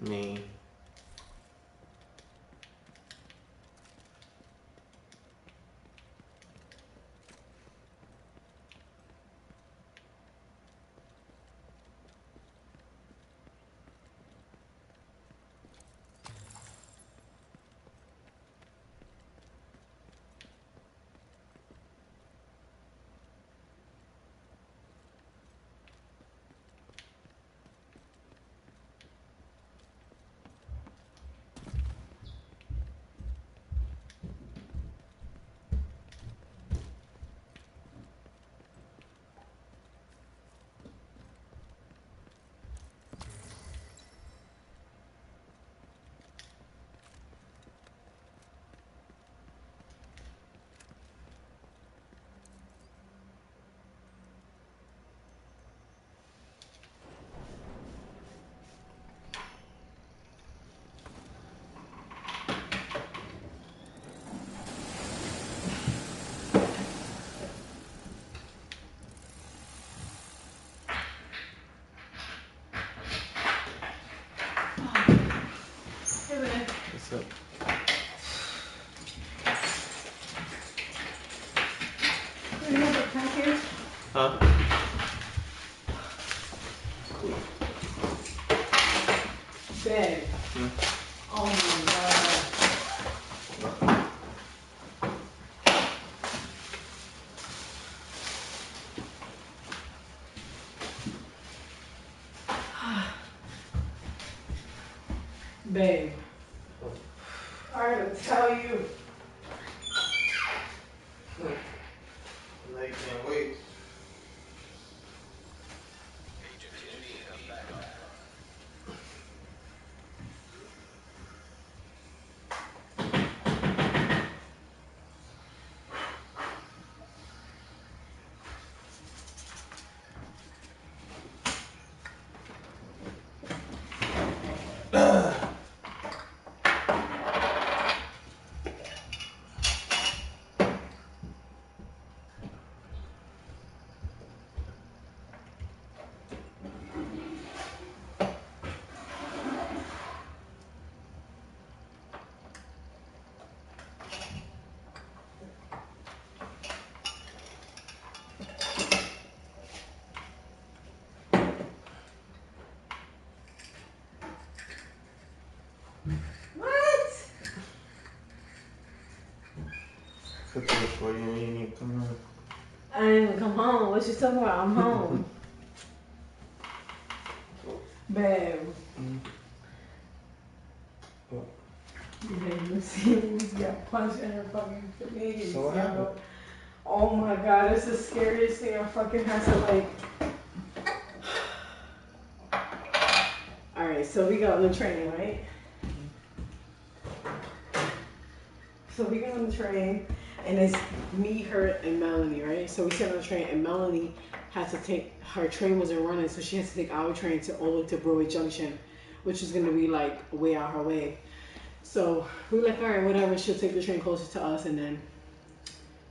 Me. What's up? Do you have a package? Huh? Big. Oh my god. Babe. I gotta tell you. Now you can't wait. What? Cook this for you when you need to come home. I didn't even come home. What you talking about? I'm home. Babe. What? Babe, Lucy got punched in her fucking face. So what happened? Oh my god, it's the scariest thing. I fucking had to like. Alright, so we got on the train, right? So we got on the train, and it's me, her, and Melanie, right? So we sat on the train, and Melanie had to take, her train wasn't running, so she had to take our train to all the way to Broadway Junction, which is gonna be like way out her way. So we were like, all right, whatever, she'll take the train closer to us and then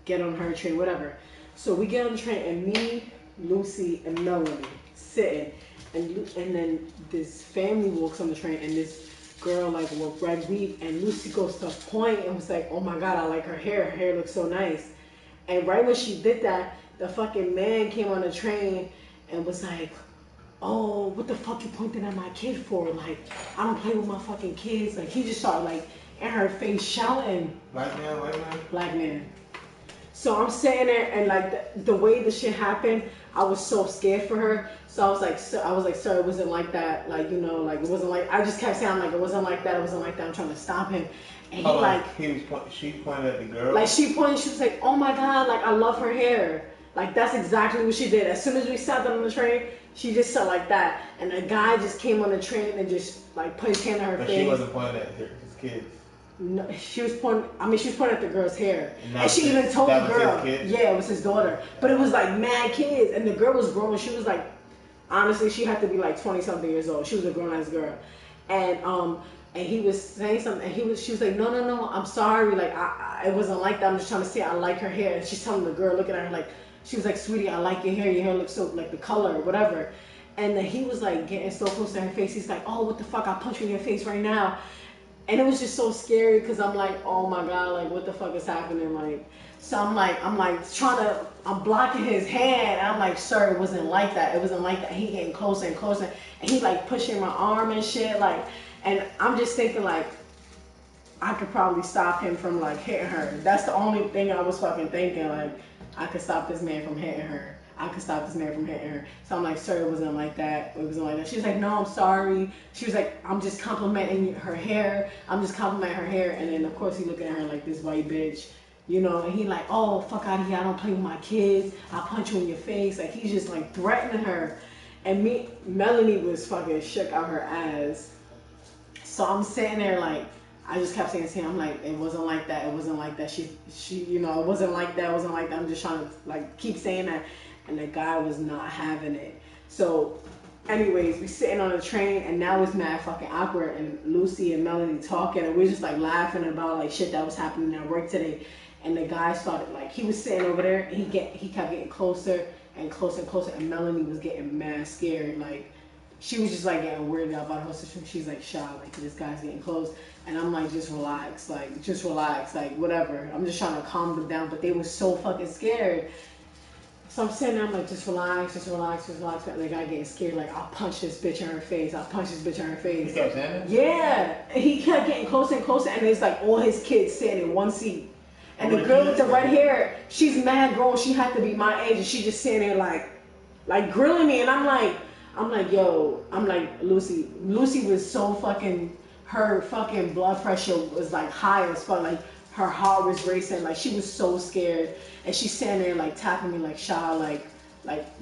get on her train, whatever. So we get on the train, and me, Lucy, and Melanie sitting, and then this family walks on the train, and this girl like walked right beat, and Lucy goes to point and was like, oh my god, I like her hair. Her hair looks so nice. And right when she did that, the fucking man came on the train and was like, oh, what the fuck you pointing at my kid for? Like, I don't play with my fucking kids. Like, he just started like in her face shouting. Black man, white man? Black man. So I'm sitting there, and like the way the shit happened, I was so scared for her. So I was like, sir, it wasn't like that. Like, you know, like it wasn't like, I just kept saying like, it wasn't like that. It wasn't like that. I'm trying to stop him. And he she pointed at the girl? Like she pointed, she was like, oh my God, like I love her hair. Like that's exactly what she did. As soon as we sat down on the train, she just said like that. And the guy just came on the train and just like put his hand on her face. But she wasn't pointing at his kids. No, she was pointing. I mean, she was pointing at the girl's hair, and she even told the girl, "Yeah, it was his daughter." But it was like mad kids, and the girl was grown. She was like, honestly, she had to be like 20-something years old. She was a grown-ass girl, and he was saying something, and she was like, "No, I'm sorry. Like, it wasn't like that. I'm just trying to say I like her hair." And she's telling the girl, looking at her like, she was like, "Sweetie, I like your hair. Your hair looks so like the color or whatever." And then he was like getting so close to her face. He's like, "Oh, what the fuck? I'll punch you in your face right now." And it was just so scary because I'm like, "Oh my god, like what the fuck is happening?" Like, so I'm like trying to, I'm blocking his hand. And I'm like, "Sir, it wasn't like that. It wasn't like that." He getting closer and closer, and he like pushing my arm and shit. Like, and I'm just thinking like, I could probably stop him from like hitting her. That's the only thing I was fucking thinking. Like, I could stop this man from hitting her. I could stop this man from hitting her. So I'm like, "Sir, it wasn't like that. It wasn't like that." She was like, "No, I'm sorry." She was like, "I'm just complimenting her hair. I'm just complimenting her hair." And then of course he looking at her like this white bitch, you know. And he like, "Oh, fuck out of here. I don't play with my kids. I'll punch you in your face." Like he's just like threatening her. And Melanie was fucking shook out her ass. So I'm sitting there like, I just kept saying to him, I'm like, "It wasn't like that. It wasn't like that. She, you know, it wasn't like that. It wasn't like that." I'm just trying to like keep saying that, and the guy was not having it. So, anyways, we sitting on the train, and now it's mad fucking awkward, and Lucy and Melanie talking, and we're just like laughing about like shit that was happening at work today. And the guy started like, he was sitting over there, and he kept getting closer and closer and closer, and Melanie was getting mad scared, like. She was just like getting weirded out about her situation. She's like, "Shy, like this guy's getting close." And I'm like, "Just relax, like whatever." I'm just trying to calm them down, but they were so fucking scared. So I'm sitting there, I'm like, "Just relax, just relax, just relax." And the guy getting scared, like, "I'll punch this bitch in her face. I'll punch this bitch in her face." He kept saying that? Yeah. And he kept getting closer and closer, and it's like all his kids sitting in one seat. And the girl with the red hair, she's mad grown. She had to be my age, and she just sitting there like grilling me. And I'm like, "Yo," I'm like, Lucy was so fucking, her fucking blood pressure was like high as fuck. Like her heart was racing. Like she was so scared. And she's standing there like tapping me like, "Sha, like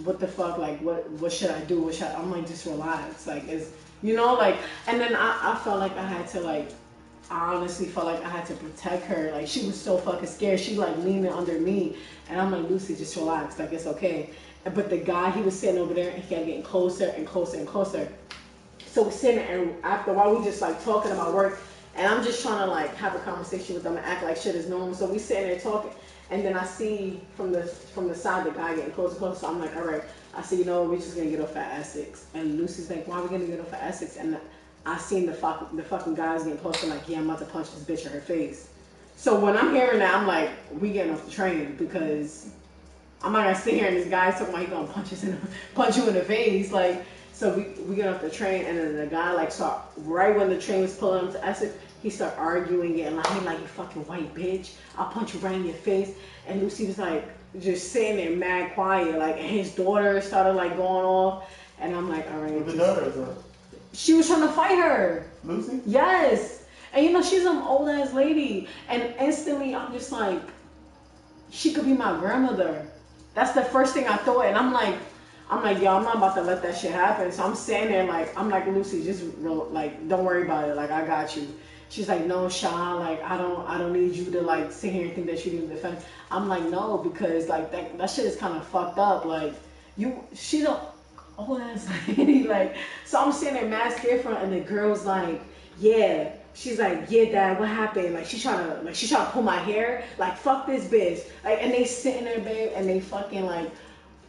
what the fuck? Like what should I do? I'm like, "Just relax." Like it's, you know, like, and then I felt like I had to like, I honestly felt like I had to protect her. Like she was so fucking scared. She like leaning under me, and I'm like, "Lucy, just relax. Like it's okay." But the guy, he was sitting over there, and he kept getting closer and closer and closer. So we're sitting there, and after a while, we just like talking about work, and I'm just trying to like have a conversation with them and act like shit is normal. So we sitting there talking, and then I see from the side the guy getting closer and closer. So I'm like, "All right." I said, "You know, we're just gonna get off at Essex." And Lucy's like, "Why are we gonna get off at Essex?" And I seen the fucking guys getting closer, like, "Yeah, I'm about to punch this bitch in her face." So when I'm hearing that, I'm like, "We getting off the train," because I'm not gonna sit here and this guy's talking about he gonna punch you in the face, like. So we get off the train, and then the guy like start right when the train was pulling up to Essex, he start arguing, getting like, "He like, you fucking white bitch, I'll punch you right in your face." And Lucy was like just sitting there mad quiet, like, and his daughter started like going off, and I'm like, "All right." What the daughter is on? She was trying to fight her. Lucy? Yes. And you know, she's an old ass lady, and instantly I'm just like, she could be my grandmother. That's the first thing I thought, and I'm like, "Yo, I'm not about to let that shit happen." So I'm standing there like, I'm like, "Lucy, just like, don't worry about it. Like, I got you." She's like, "No, Sha, like, I don't need you to like sit here and think that you need to defend." I'm like, "No, because like that shit is kind of fucked up. Like, she's a old ass lady." Like, so I'm sitting there mad scared for her, and the girl's like, "Yeah." She's like, "Yeah, Dad, what happened?" Like she's trying to pull my hair. Like, "Fuck this bitch." Like, and they sitting there, babe, and they fucking like,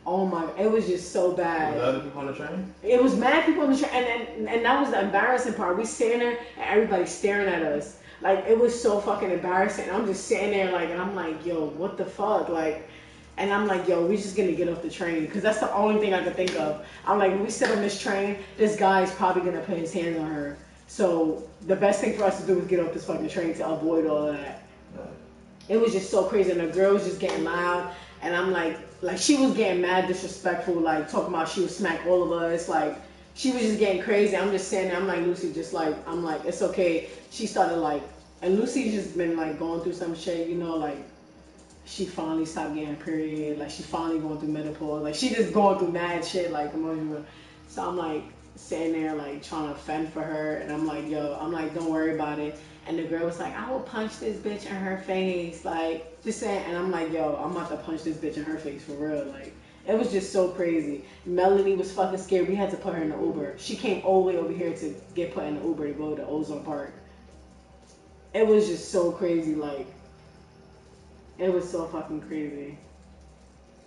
oh my, it was just so bad. Were the other people on the train? It was mad people on the train, and that was the embarrassing part. We sitting there, and everybody's staring at us. Like, it was so fucking embarrassing. I'm just sitting there, like, and I'm like, "Yo, what the fuck?" Like, and I'm like, "Yo, we just gonna get off the train," because that's the only thing I could think of. I'm like, when we sit on this train, this guy's probably gonna put his hands on her. So the best thing for us to do is get off this fucking train to avoid all of that. It was just so crazy, and the girl was just getting loud, and I'm like she was getting mad disrespectful, like talking about she would smack all of us, like she was just getting crazy. I'm just saying, I'm like, "Lucy, just like," I'm like, "It's okay." She started like, and Lucy's just been like going through some shit, you know, like she finally stopped getting a period, like she finally going through menopause, like she just going through mad shit, like emotional. So I'm like sitting there like trying to fend for her, and I'm like, "Yo," I'm like, "Don't worry about it." And the girl was like, "I will punch this bitch in her face," like just saying. And I'm like, "Yo, I'm about to punch this bitch in her face for real." Like, it was just so crazy. Melanie was fucking scared. We had to put her in the Uber. She came all the way over here to get put in the Uber to go to Ozone Park. It was just so crazy. Like, it was so fucking crazy.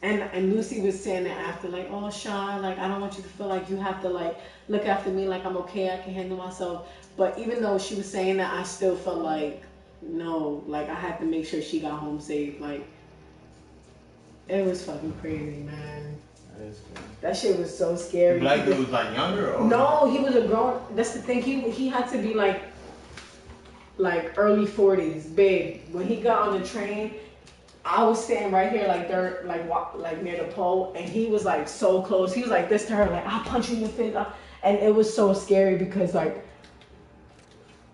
And Lucy was saying that after, like, oh, Sean, like, I don't want you to feel like you have to, like, look after me, like, I'm okay, I can handle myself. But even though she was saying that, I still felt like, no, like, I had to make sure she got home safe. Like, it was fucking crazy, man. That is crazy. That shit was so scary. The black dude was, like, younger or older? No, he was a grown, that's the thing, he had to be, like early 40s, babe. When he got on the train, I was standing right here, like there, like near the pole, and he was like so close. He was like this to her, like I'll punch you in the face, and it was so scary because like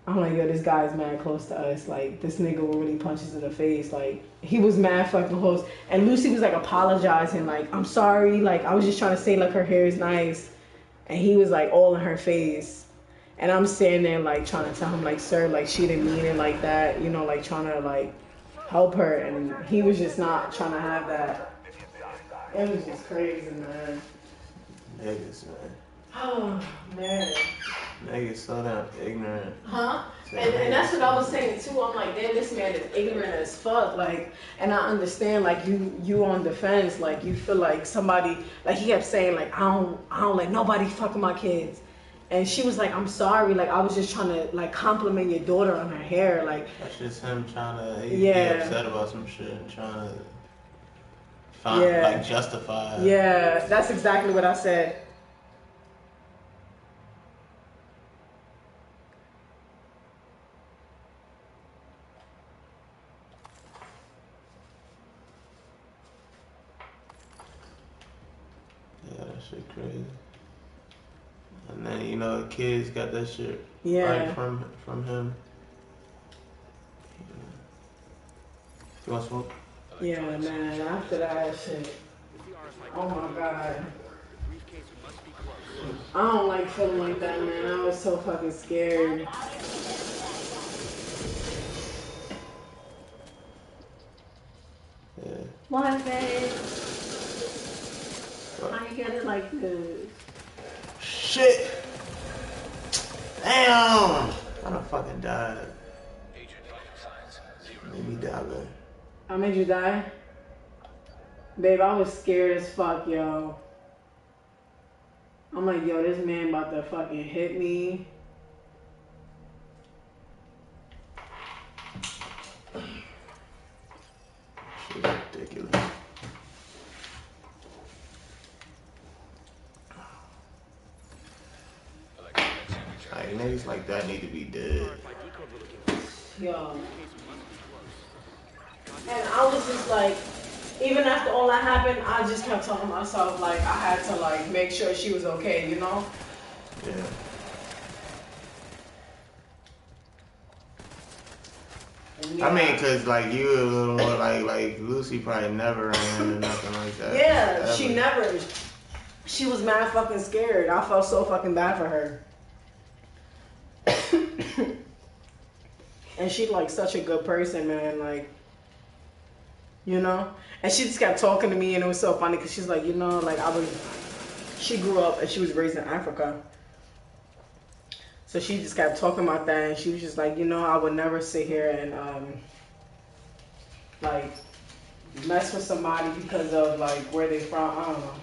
I'm like, yo, this guy's mad close to us. Like this nigga will really punch us in the face. Like he was mad fucking close, and Lucy was like apologizing, like I'm sorry, like I was just trying to say like her hair is nice, and he was like all in her face. And I'm standing there like trying to tell him like, sir, like she didn't mean it like that, you know, like trying to like help her, and he was just not trying to have that. It was just crazy, man. Niggas, man. Oh man. Niggas so damn ignorant. Huh? And that's what I was saying too. I'm like, damn, this man is ignorant as fuck. Like, and I understand, like you on defense, like you feel like somebody, like he kept saying, like I don't let nobody fucking my kids. And she was like, I'm sorry, like I was just trying to like compliment your daughter on her hair, like. That's just him trying to be upset about some shit and trying to find like justify. Yeah, that's exactly what I said. Yeah, that shit crazy. And then, you know, the kids got that shit Yeah. right from him. You want smoke? Yeah, man, after that shit. Oh my God. I don't like feeling like that, man. I was so fucking scared. Yeah. Why, babe? How you get it like this? Shit! Damn! I done fucking died. Made me die, man. I made you die? Babe, I was scared as fuck, yo. I'm like, yo, this man about to fucking hit me. Shit ridiculous. Like, niggas like that need to be dead. Yo. And I was just like, even after all that happened, I just kept telling myself, like, I had to, like, make sure she was okay, you know? Yeah. Yeah. I mean, cause like you a little more like Lucy probably never ran or nothing like that. Yeah, ever. she never. She was mad fucking scared. I felt so fucking bad for her. And she's like such a good person, man. Like, you know. And she just kept talking to me, and it was so funny because she's like, you know, like she grew up and she was raised in Africa. So she just kept talking about that, and she was just like, you know, I would never sit here and like mess with somebody because of like where they from. I don't know.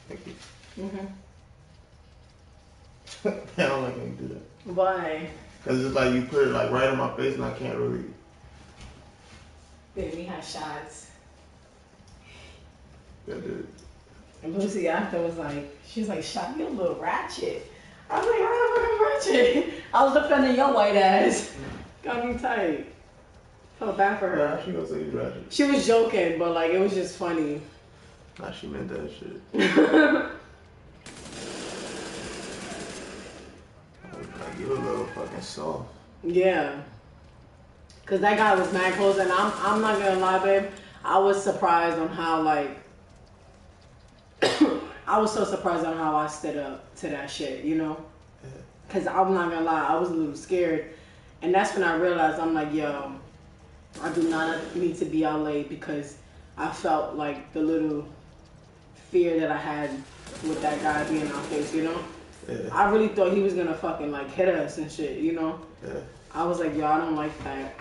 Thank you. Mhm. I don't like when you do that. Why? Cause it's like you put it like right in my face and I can't really. Baby had shots. Yeah, dude. And Lucy after was like, she was like, shot, you a little ratchet. I was like, I'm ratchet. I was defending your white ass. Got me tight. Felt bad for her. Nah, she gonna say you ratchet. She was joking, but like it was just funny. Nah, she meant that shit. Like you a little fucking soft. Yeah. Cause that guy was mad close, and I'm not gonna lie, babe. I was surprised on how like I was so surprised on how I stood up to that shit, you know? Cause I'm not gonna lie, I was a little scared, and that's when I realized I'm like, yo, I do not need to be out late because I felt like the little fear that I had with that guy being in our face, you know. Yeah. I really thought he was gonna fucking like hit us and shit, you know. Yeah. I was like, yo, I don't like that.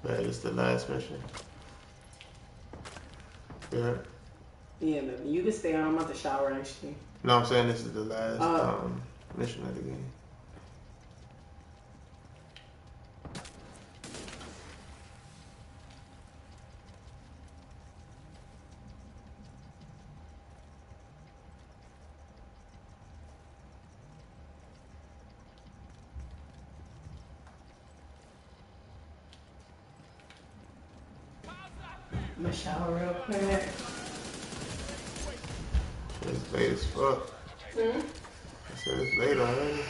That is the last mission. Yeah. Yeah, man, you can stay on. I'm about to shower actually. No, I'm saying this is the last mission of the game. I'm gonna shower real quick. It's late as fuck. Hmm? I said it's late already.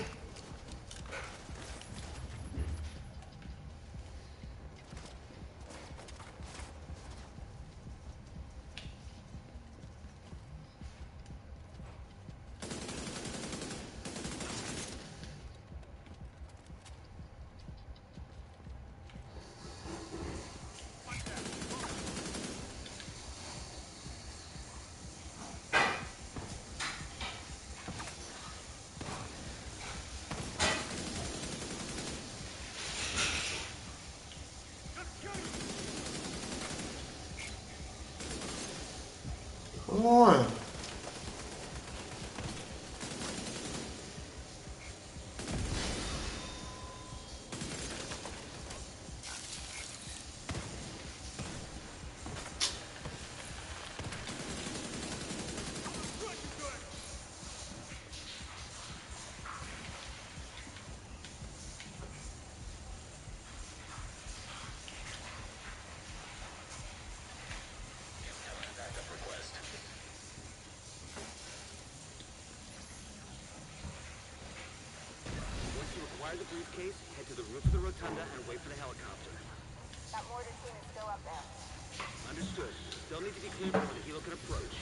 Come on. The briefcase, head to the roof of the rotunda and wait for the helicopter. That mortar team is still up there. Understood. They'll need to be cleared before the helo can approach.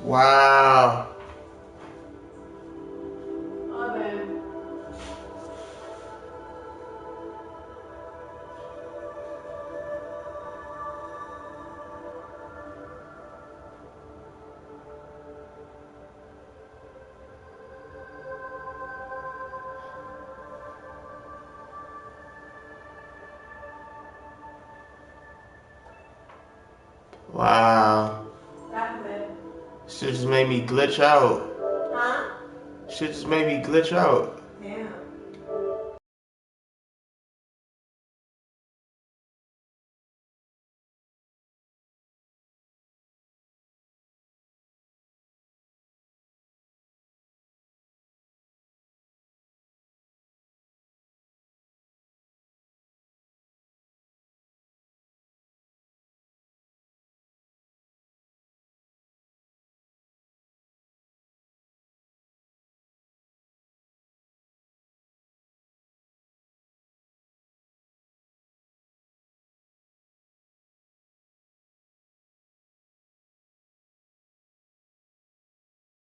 Wow. Oh, man. Wow. That's it. Shit just made me glitch out. Huh? Shit just made me glitch out.